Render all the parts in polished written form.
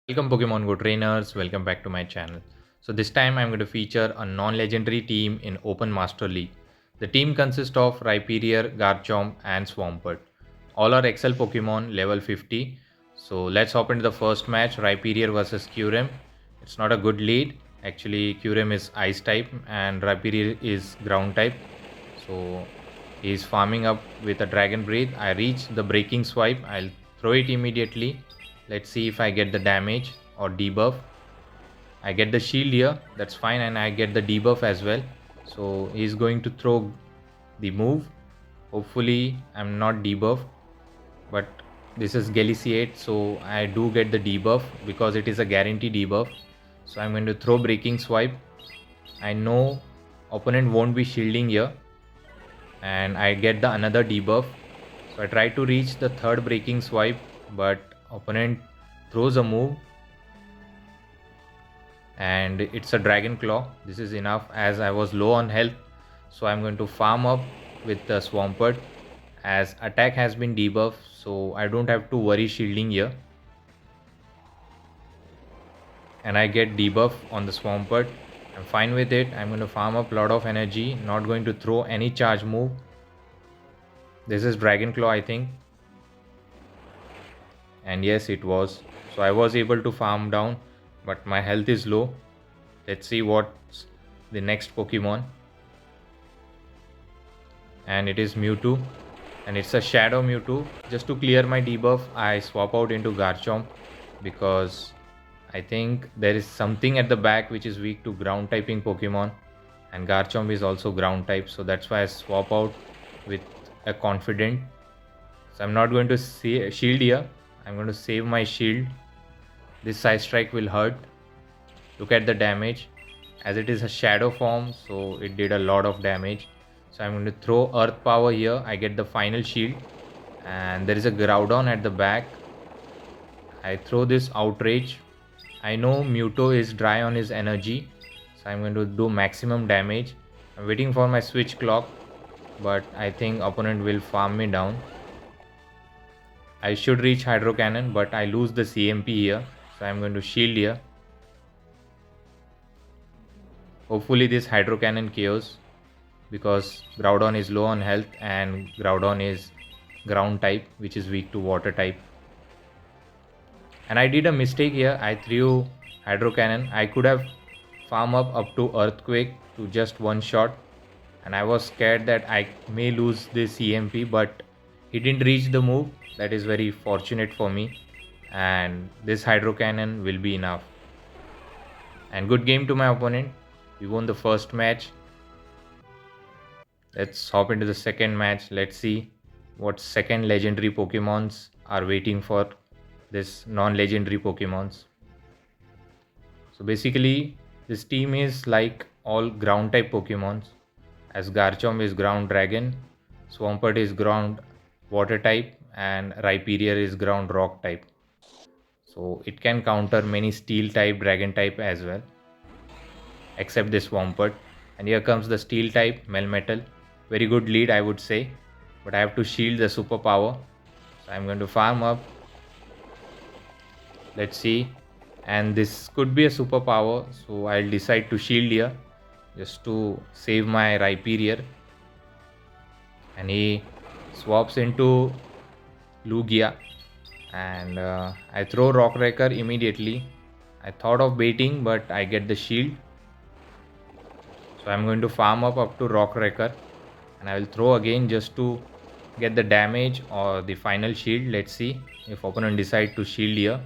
Welcome Pokemon Go trainers, welcome back to my channel. So this time I'm going to feature a non-legendary team in Open Master League. The team consists of Rhyperior, Garchomp and Swampert. All are XL Pokemon level 50. So let's hop into the first match, Rhyperior versus Kyurem. It's not a good lead. Actually Kyurem is Ice type and Rhyperior is Ground type. So he's farming up with a Dragon Breath. I reach the Breaking Swipe. I'll throw it immediately. Let's see if I get the damage or debuff. I get the shield here, that's fine, and I get the debuff as well. So he's going to throw the move. Hopefully I'm not debuffed, but this is Galiciate, so I do get the debuff because it is a guarantee debuff. So I'm going to throw Breaking Swipe. I know opponent won't be shielding here, and I get the another debuff. So I try to reach the third Breaking Swipe, but opponent throws a move and it's a Dragon Claw. This is enough as I was low on health, so I'm going to farm up with the Swampert as attack has been debuffed, so I don't have to worry shielding here, and I get debuff on the Swampert. I'm fine with it. I'm going to farm up a lot of energy, not going to throw any charge move. This is Dragon Claw, I think, and yes, it was. So I was able to farm down, but my health is low. Let's see what's the next Pokemon, and it is Mewtwo, and it's a Shadow Mewtwo. Just to clear my debuff, I swap out into Garchomp because I think there is something at the back which is weak to ground typing Pokemon, and Garchomp is also ground type, so that's why I swap out with a confident. So I'm not going to shield here. I'm going to save my shield. This Side Strike will hurt. Look at the damage, as it is a shadow form, so it did a lot of damage. So I'm going to throw Earth Power here. I get the final shield, and there is a Groudon at the back. I throw this Outrage. I know Mewtwo is dry on his energy, so I'm going to do maximum damage. I'm waiting for my switch clock, but I think opponent will farm me down. I should reach Hydro Cannon, but I lose the CMP here, so I'm going to shield here. Hopefully this Hydro Cannon KOs, because Groudon is low on health and Groudon is ground type, which is weak to water type. And I did a mistake here. I threw Hydro Cannon. I could have farm up to Earthquake to just one shot, and I was scared that I may lose this EMP, but he didn't reach the move. That is very fortunate for me, and this Hydro Cannon will be enough. And good game to my opponent. We won the first match. Let's hop into the second match. Let's see what second legendary Pokemons are waiting for this non-legendary Pokemons. So basically this team is like all ground type Pokemons, as Garchomp is ground dragon, Swampert is ground water type, and Rhyperior is ground rock type. So it can counter many steel type, dragon type as well, except this Swampert. And here comes the steel type Melmetal. Very good lead, I would say, but I have to shield the superpower. So I'm going to farm up. Let's see, and this could be a superpower, so I'll decide to shield here just to save my Rhyperior. And he swaps into Lugia, and I throw Rock Wrecker immediately. I thought of baiting, but I get the shield, so I'm going to farm up to Rock Wrecker, and I will throw again just to get the damage or the final shield. Let's see if opponent decide to shield here.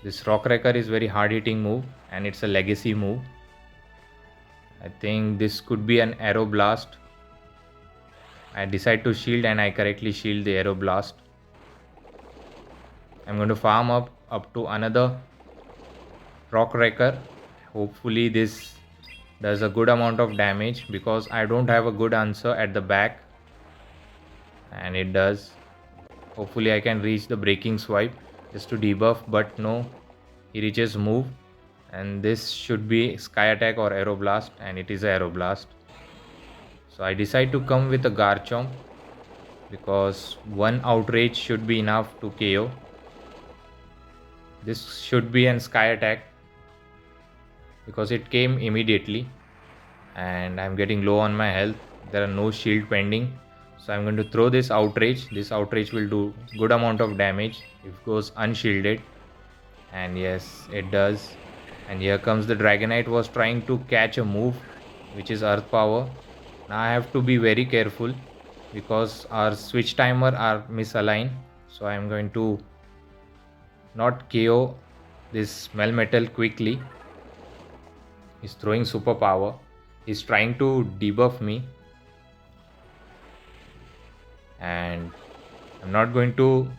This Rock Wrecker is very hard hitting move, and it's a legacy move. I think this could be an Aero Blast. I decide to shield, and I correctly shield the Aero Blast. I'm going to farm up to another Rock Wrecker. Hopefully this does a good amount of damage, because I don't have a good answer at the back, and it does. Hopefully I can reach the Breaking Swipe just to debuff, but no, he reaches move, and this should be Sky Attack or Aero Blast, and it is Aero Blast. So I decide to come with a Garchomp, because one Outrage should be enough to KO. This should be an sky attack because it came immediately, and I'm getting low on my health. There are no shield pending, so I'm going to throw this outrage. This outrage will do good amount of damage if it goes unshielded, and yes, it does. And here comes the Dragonite, was trying to catch a move which is earth power. Now I have to be very careful because our switch timer are misaligned, so I'm going to not KO this Melmetal quickly. He's throwing superpower. He's trying to debuff me, and I'm not going to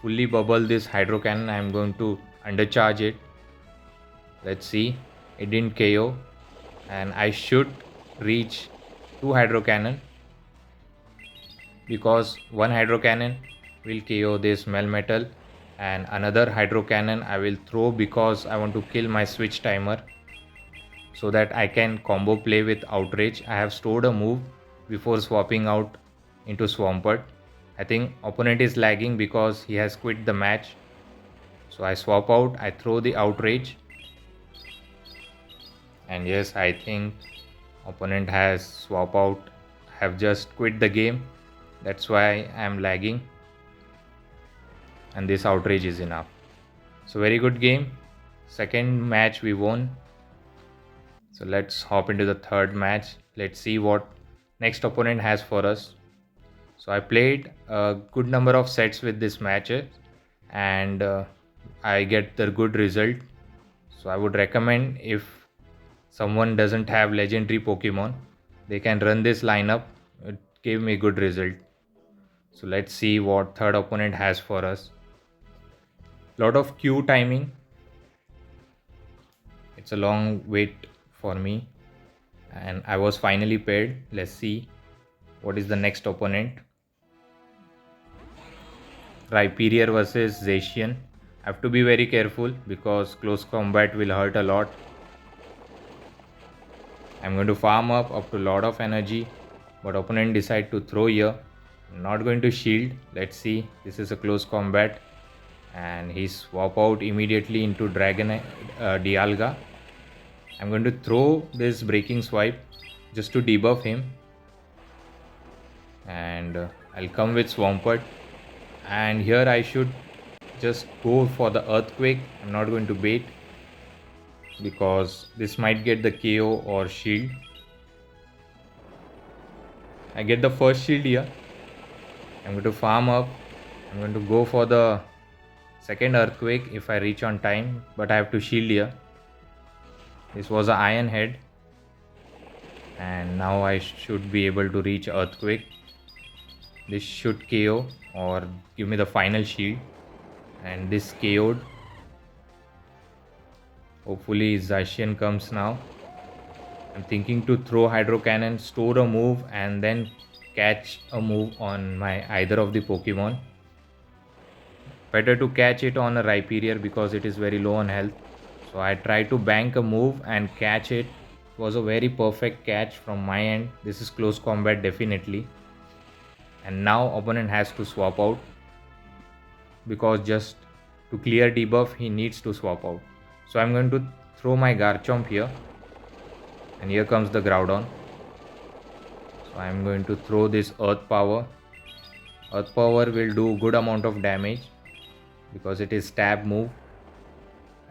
fully bubble this Hydro Cannon. I'm going to undercharge it. Let's see. It didn't KO, and I should reach 2 Hydro Cannon because one Hydro Cannon will KO this Melmetal, and another Hydro Cannon I will throw because I want to kill my switch timer so that I can combo play with Outrage. I have stored a move before swapping out into Swampert. I think opponent is lagging because he has quit the match. So I swap out, I throw the Outrage. And yes, I think opponent has swap out, have just quit the game. That's why I am lagging. And this Outrage is enough. So very good game. Second match we won. So let's hop into the third match. Let's see what next opponent has for us. So I played a good number of sets with this match, and I get the good result. So I would recommend, if someone doesn't have legendary Pokemon, they can run this lineup. It gave me good result. So let's see what third opponent has for us. Lot of queue timing. It's a long wait for me, and I was finally paired. Let's see what is the next opponent. Rhyperior versus Zacian. I have to be very careful because close combat will hurt a lot. I'm going to farm up to a lot of energy, but opponent decide to throw here. I'm not going to shield. Let's see. This is a close combat, and he swap out immediately into Dialga. I'm going to throw this breaking swipe just to debuff him, and I'll come with Swampert, and here I should just go for the Earthquake. I'm not going to bait because this might get the KO or shield. I get the first shield here. I'm going to farm up. I'm going to go for the second Earthquake if I reach on time, but I have to shield here. This was an Iron Head, and now I should be able to reach Earthquake. This should KO or give me the final shield, and this KO'd. Hopefully Zacian comes now. I'm thinking to throw Hydro Cannon, store a move, and then catch a move on my either of the Pokemon. Better to catch it on a Rhyperior because it is very low on health. So I try to bank a move and catch it. It was a very perfect catch from my end. This is close combat definitely. And now opponent has to swap out because just to clear debuff he needs to swap out. So I'm going to throw my Garchomp here, and here comes the Groudon. So I'm going to throw this Earth Power. Earth Power will do good amount of damage because it is stab move,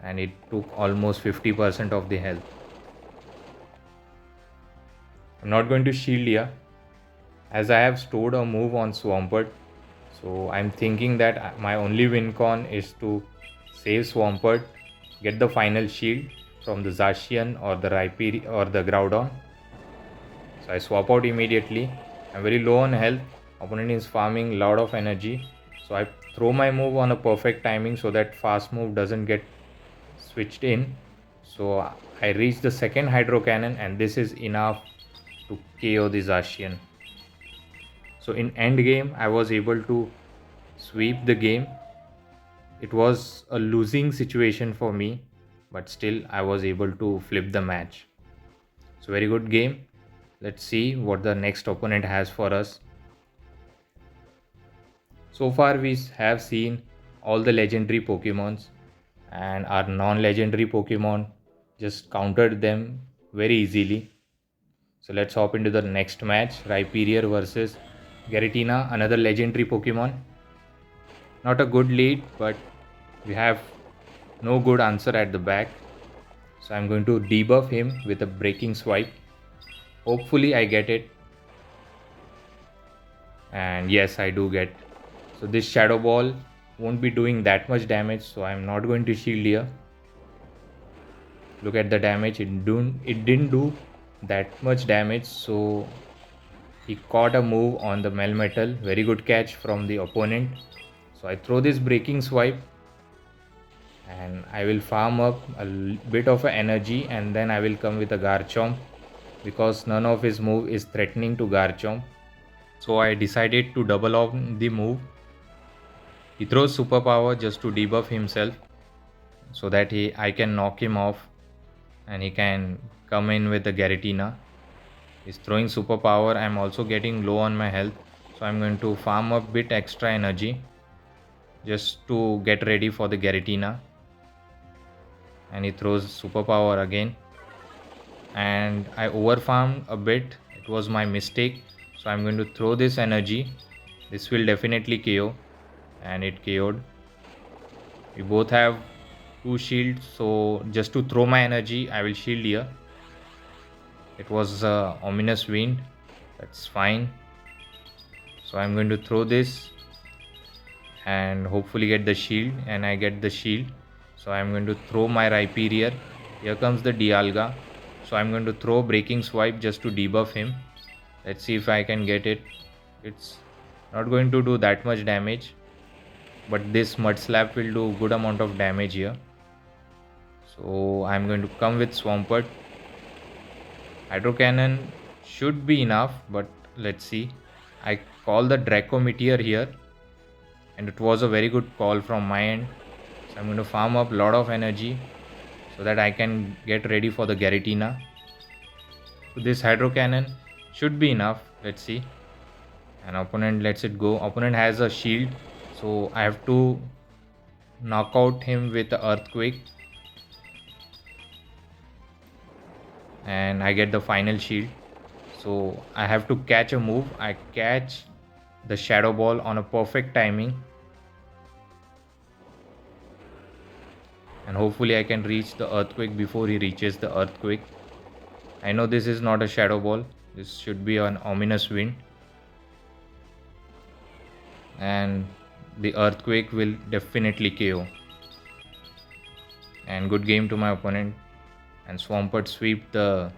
and it took almost 50% of the health. I'm not going to shield here as I have stored a move on Swampert. So I'm thinking that my only win con is to save Swampert, get the final shield from the Zacian or the Rhyperior or the Groudon. So I swap out immediately. I'm very low on health. Opponent is farming a lot of energy. So I throw my move on a perfect timing so that fast move doesn't get switched in. So I reach the second Hydro Cannon, and this is enough to KO the Zacian. So in end game I was able to sweep the game. It was a losing situation for me, but still I was able to flip the match. So very good game. Let's see what the next opponent has for us. So far we have seen all the legendary Pokemons. and our non-legendary Pokemon just countered them very easily. So let's hop into the next match. Rhyperior versus Garatina, another legendary Pokemon. Not a good lead, but we have no good answer at the back. So I'm going to debuff him with a breaking swipe. Hopefully I get it. And yes, I do get. So this Shadow Ball won't be doing that much damage, so I'm not going to shield here. Look at the damage. It didn't do that much damage, so he caught a move on the Melmetal. Very good catch from the opponent. So I throw this breaking swipe and I will farm up a bit of energy, and then I will come with a Garchomp because none of his move is threatening to Garchomp. So I decided to double off the move. He throws superpower just to debuff himself so that I can knock him off and he can come in with the Garatina. He's throwing superpower. I'm also getting low on my health, so I'm going to farm a bit extra energy just to get ready for the Garatina. And he throws superpower again, and I overfarmed a bit. It was my mistake, so I'm going to throw this energy. This will definitely KO, and it KO'd. We both have 2 shields, so just to throw my energy I will shield here. It was ominous wind, that's fine. So I'm going to throw this and hopefully get the shield, and I get the shield. So I'm going to throw my Rhyperior. Here comes the Dialga. So I'm going to throw breaking swipe just to debuff him. Let's see if I can get it. It's not going to do that much damage, but this Mud Slap will do good amount of damage here. So I'm going to come with Swampert. Hydro Cannon should be enough, but let's see. I call the Draco Meteor here, and it was a very good call from my end. So I'm going to farm up a lot of energy so that I can get ready for the Garatina. So this Hydro Cannon should be enough. Let's see. And opponent lets it go. Opponent has a shield, so I have to knock out him with the Earthquake. And I get the final shield. So I have to catch a move. I catch the Shadow Ball on a perfect timing. And hopefully I can reach the Earthquake before he reaches the Earthquake. I know this is not a Shadow Ball. This should be an ominous wind. And the Earthquake will definitely KO. And good game to my opponent. And Swampert sweep the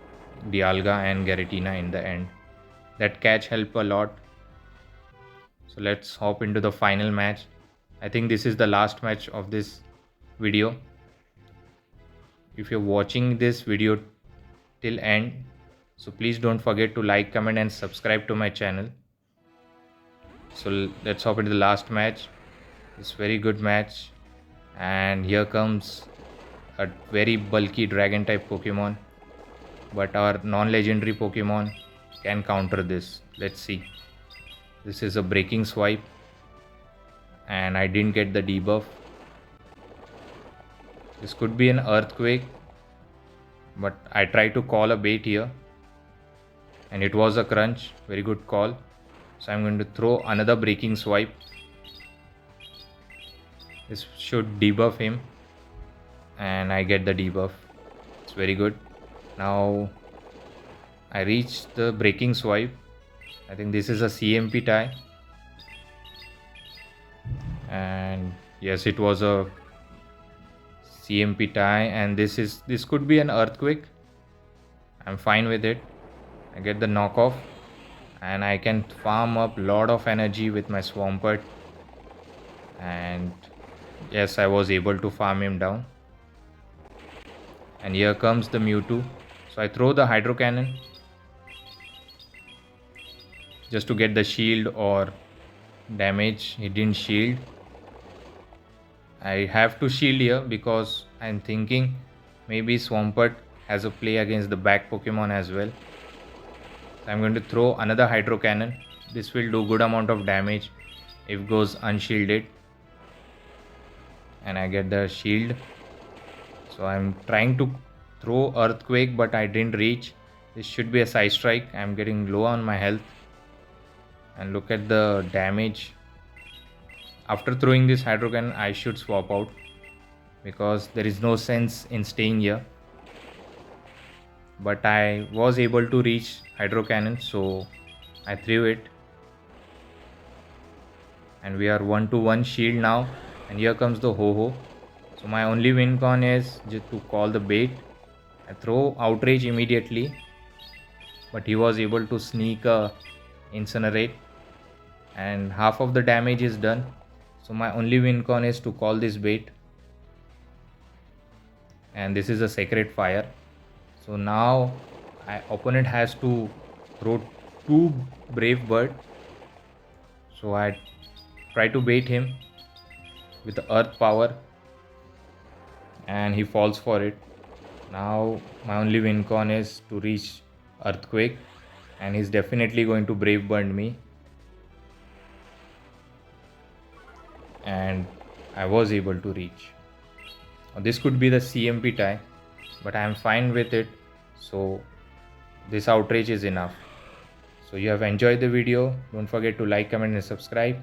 Dialga and Garatina in the end. That catch helped a lot. So let's hop into the final match. I think this is the last match of this video. If you're watching this video till end, so please don't forget to like, comment and subscribe to my channel. So let's hop into the last match. It's very good match, and here comes a very bulky dragon type Pokemon, but our non-legendary Pokemon can counter this. Let's see. This is a breaking swipe, and I didn't get the debuff. This could be an Earthquake, but I tried to call a bait here, and it was a crunch. Very good call. So I'm going to throw another breaking swipe. This should debuff him, and I get the debuff. It's very good. Now I reach the breaking swipe. I think this is a CMP tie, and yes, it was a CMP tie, and this could be an Earthquake. I'm fine with it. I get the knockoff, and I can farm up a lot of energy with my Swampert, and yes, I was able to farm him down. And here comes the Mewtwo. So I throw the Hydro Cannon just to get the shield or damage. He didn't shield. I have to shield here because I'm thinking maybe Swampert has a play against the back Pokemon as well. So I'm going to throw another Hydro Cannon. This will do good amount of damage if it goes unshielded. And I get the shield. So I'm trying to throw Earthquake, but I didn't reach. This should be a side strike. I'm getting low on my health. And look at the damage. After throwing this Hydro Cannon, I should swap out because there is no sense in staying here. But I was able to reach Hydro Cannon, so I threw it. And we are 1-1 shield now. And here comes the Ho-Ho. So my only win con is just to call the bait. I throw Outrage immediately, but he was able to sneak a Incinerate, and half of the damage is done. So my only win con is to call this bait, and this is a Sacred Fire. So now my opponent has to throw 2 Brave Bird. So I try to bait him with the Earth Power, and he falls for it. Now my only win con is to reach Earthquake, and he's definitely going to Brave Burn me. And I was able to reach. Now, this could be the CMP tie, but I am fine with it. So this outrage is enough. So you have enjoyed the video. Don't forget to like, comment and subscribe.